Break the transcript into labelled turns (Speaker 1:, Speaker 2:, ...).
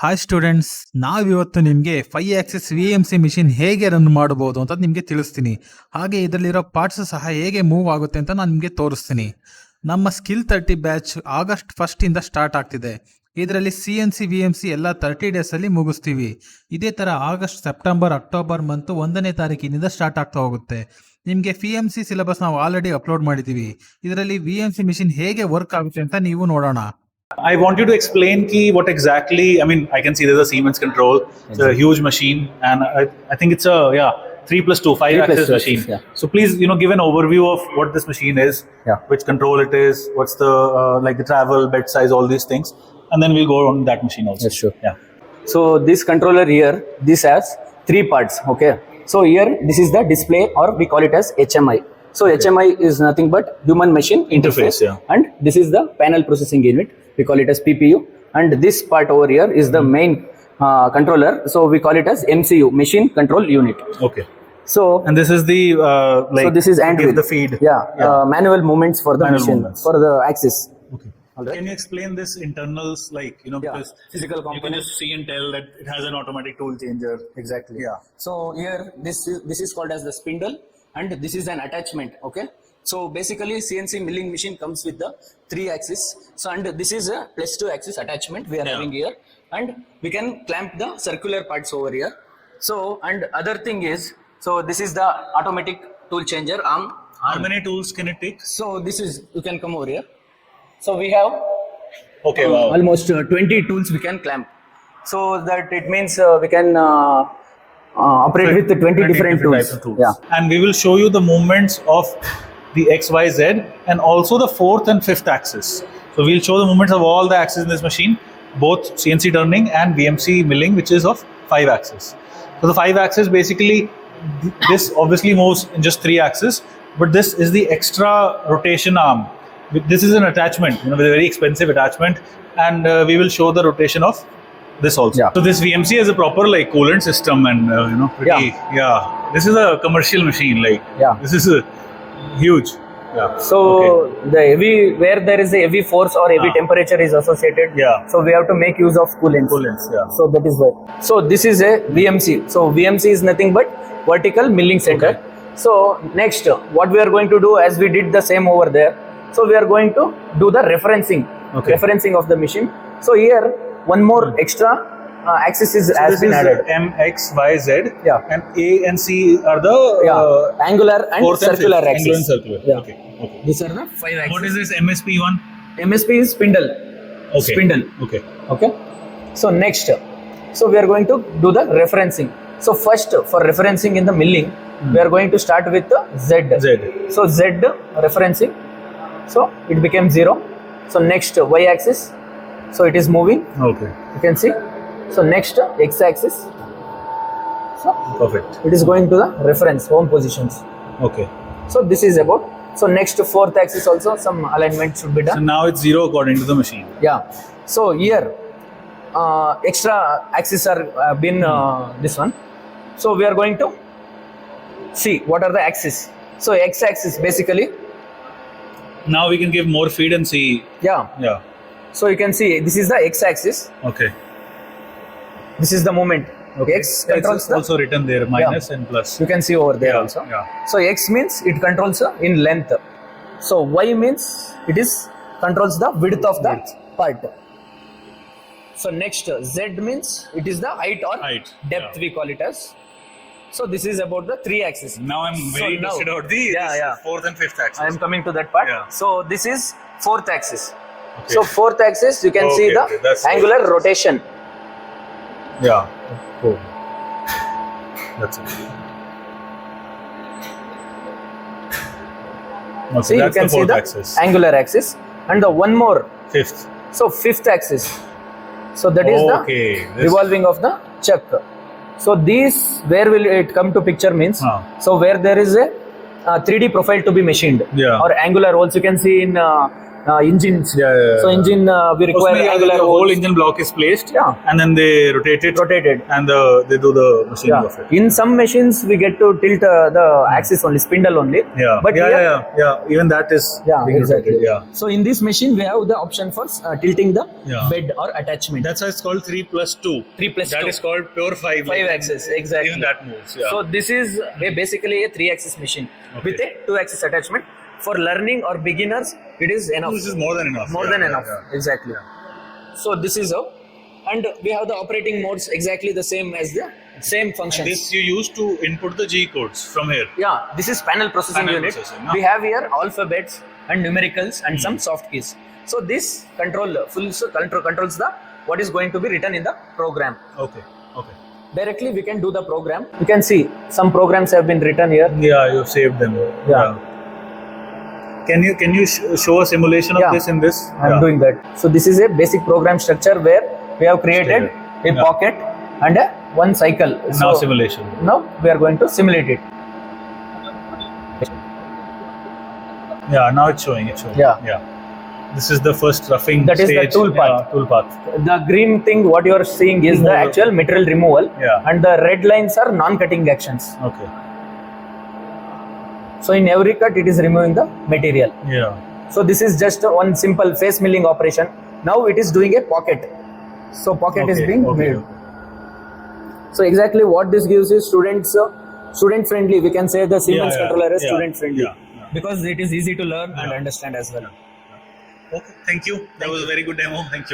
Speaker 1: Hi students, ನಾವಿವತ್ತು ನಿಮಗೆ 5 Axis VMC machine ಹೇಗೆ ರನ್ ಮಾಡಬಹುದು ಅಂತ ನಿಮಗೆ ತಿಳಿಸ್ತೀನಿ. ಹಾಗೆ ಇದರಲ್ಲಿರೋ ಪಾರ್ಟ್ಸ್ ಸಹ ಹೇಗೆ ಮೂವ್ ಆಗುತ್ತೆ ಅಂತ ನಾನು ನಿಮಗೆ ತೋರಿಸ್ತೀನಿ. ನಮ್ಮ ಸ್ಕಿಲ್ 30 ಬ್ಯಾಚ್ ಆಗಸ್ಟ್ 1 ಸ್ಟಾರ್ಟ್ ಆಗ್ತಿದೆ. ಇದರಲ್ಲಿ CNC VMC ಎಲ್ಲ 30 ಡೇಸಲ್ಲಿ ಮುಗಿಸ್ತೀವಿ. ಇದೇ ಥರ ಆಗಸ್ಟ್, ಸೆಪ್ಟೆಂಬರ್, ಅಕ್ಟೋಬರ್ ಮಂತ್ 1ನೇ ತಾರೀಕಿನಿಂದ ಸ್ಟಾರ್ಟ್ ಆಗ್ತಾ ಹೋಗುತ್ತೆ. ನಿಮಗೆ VMC ಸಿಲೆಬಸ್ ನಾವು ಆಲ್ರೆಡಿ ಅಪ್ಲೋಡ್ ಮಾಡಿದ್ದೀವಿ. ಇದರಲ್ಲಿ VMC ಮಿಷಿನ್ ಹೇಗೆ ವರ್ಕ್ ಆಗುತ್ತೆ ಅಂತ ನೀವು ನೋಡೋಣ.
Speaker 2: I want you to explain what exactly. I mean, I can see there's a Siemens control. It's a huge machine, and I think it's a 3+2 5-axis machine. Yeah. So please, give an overview of what this machine is, which control it is, what's the like the travel, bed size, all these things, and then we'll go on that machine also.
Speaker 3: Yes, sure.
Speaker 2: Yeah.
Speaker 3: So this controller here, this has 3 parts. Okay. So here, this is the display, or we call it as HMI. So HMI is nothing but human machine interface. And this is the panel processing unit. We call it as PPU. And this part over here is the main controller. So we call it as MCU, machine control unit.
Speaker 2: Okay.
Speaker 3: So
Speaker 2: and this is the
Speaker 3: so this is hand
Speaker 2: the feed.
Speaker 3: Manual movements for the machine, for the axis.
Speaker 2: Okay. Can you explain this internals, because
Speaker 3: physical components.
Speaker 2: You can just see and tell that it has an automatic tool changer.
Speaker 3: Exactly. Yeah. So here, this is called as the spindle, and this is an attachment. Okay. So basically, CNC milling machine comes with the 3 axis. So and this is a +2 axis attachment we are having here, and we can clamp the circular parts over here. So and other thing is, so this is the automatic tool changer arm.
Speaker 2: How many tools can it take?
Speaker 3: So this is, you can come over here. So we have almost 20 tools we can clamp. So that it means we can operate with 20 different tools.
Speaker 2: Yeah. And we will show you the movements of the X, Y, Z, and also the 4th and 5th axis. So we'll show the movements of all the axes in this machine, both CNC turning and VMC milling, which is of 5 axis. So the 5 axis, basically, this obviously moves in just 3 axis, but this is the extra rotation arm. This is an attachment, with a very expensive attachment, and we will show the rotation of this also. So this VMC has a proper coolant system, and pretty, this is a commercial machine. This is a huge.
Speaker 3: So the heavy, where there is a heavy force or heavy temperature is associated. So we have to make use of coolants. So that is why. So this is a VMC. So VMC is nothing but vertical milling center. So next, what we are going to do, as we did the same over there. So we are going to do the referencing of the machine. So here one more extra axis has been added.
Speaker 2: M, X, Y, Z. And A and C are the
Speaker 3: angular and circular axis.
Speaker 2: Angular and circular.
Speaker 3: Okay. These are the 5 axes.
Speaker 2: What is this MSP one?
Speaker 3: MSP is spindle. Spindle. Okay. So next, so we are going to do the referencing. So first, for referencing in the milling, we are going to start with the Z. So Z referencing. So it became 0. So next, Y axis. So it is moving.
Speaker 2: Okay.
Speaker 3: You can see. So next, X axis. So
Speaker 2: perfect.
Speaker 3: It is going to the reference home positions.
Speaker 2: Okay.
Speaker 3: So this is about. So next, 4th axis also some alignment should be done.
Speaker 2: So now it's 0 according to the machine.
Speaker 3: So here extra axis are been this one. So we are going to see what are the axis. So X axis basically.
Speaker 2: Now we can give more feed and see.
Speaker 3: So you can see this is the X axis.
Speaker 2: Okay.
Speaker 3: This is the moment. X controls
Speaker 2: it's also written there, minus and plus.
Speaker 3: You can see over there also. So X means it controls in length. So Y means it is controls the width of the part. So next, Z means it is the height or depth, we call it as. So this is about the 3 axis.
Speaker 2: Now I'm very interested about the 4th and 5th axis.
Speaker 3: I am coming to that part. So this is 4th axis. So 4th axis, you can see the angular rotation.
Speaker 2: Cool. That's it.
Speaker 3: See, you can see the angular axis, and the one more
Speaker 2: 5th.
Speaker 3: So 5th axis. So that is the revolving of the chuck. So these, where will it come to picture means? So where there is a 3D profile to be machined, or angular holes, you can see in engines.
Speaker 2: Yeah.
Speaker 3: So engine we require
Speaker 2: Mostly,
Speaker 3: angular
Speaker 2: the whole
Speaker 3: holes.
Speaker 2: engine block is placed,
Speaker 3: Yeah.
Speaker 2: and then they rotate it, and they do the machining of it.
Speaker 3: In some machines we get to tilt the axis only, spindle only.
Speaker 2: Yeah,
Speaker 3: But here,
Speaker 2: Even that is being
Speaker 3: exactly.
Speaker 2: rotated. Yeah,
Speaker 3: So in this machine we have the option for tilting the
Speaker 2: Yeah.
Speaker 3: bed or attachment.
Speaker 2: that's why it's called 3+2.
Speaker 3: 3+2.
Speaker 2: That is called pure 5.
Speaker 3: 5 axis, exactly.
Speaker 2: Even that moves. Yeah.
Speaker 3: So this is basically a 3-axis machine with a 2-axis attachment. For learning or beginners, it is enough.
Speaker 2: This is more than enough.
Speaker 3: More than enough, exactly. So this is how, and we have the operating modes exactly the same as the same functions.
Speaker 2: This you use to input the G codes from here.
Speaker 3: Yeah, this is panel processing
Speaker 2: Panel
Speaker 3: unit.
Speaker 2: processing, no?
Speaker 3: We have here alphabets and numericals and some soft keys. So this controls the what is going to be written in the program.
Speaker 2: Okay.
Speaker 3: Directly we can do the program. You can see some programs have been written here.
Speaker 2: Yeah, you've saved them.
Speaker 3: Yeah.
Speaker 2: Can you show a simulation of this in this?
Speaker 3: I'm doing that. So this is a basic program structure where we have created a pocket and one cycle.
Speaker 2: Now simulation.
Speaker 3: Now we are going to simulate it.
Speaker 2: Yeah, now it's showing.
Speaker 3: Yeah.
Speaker 2: This is the first roughing
Speaker 3: That is the
Speaker 2: stage.
Speaker 3: tool path.
Speaker 2: Yeah, tool path.
Speaker 3: The green thing what you are seeing is the actual material removal, and the red lines are non-cutting actions.
Speaker 2: Okay.
Speaker 3: So in every cut it is removing the material.
Speaker 2: Yeah.
Speaker 3: So this is just one simple face milling operation. Now it is doing a pocket. So pocket is being made. So exactly what this gives is student friendly. We can say the Siemens controller is student friendly because it is easy to learn and understand as well.
Speaker 2: Okay, thank you. That was a very good demo. Thank you.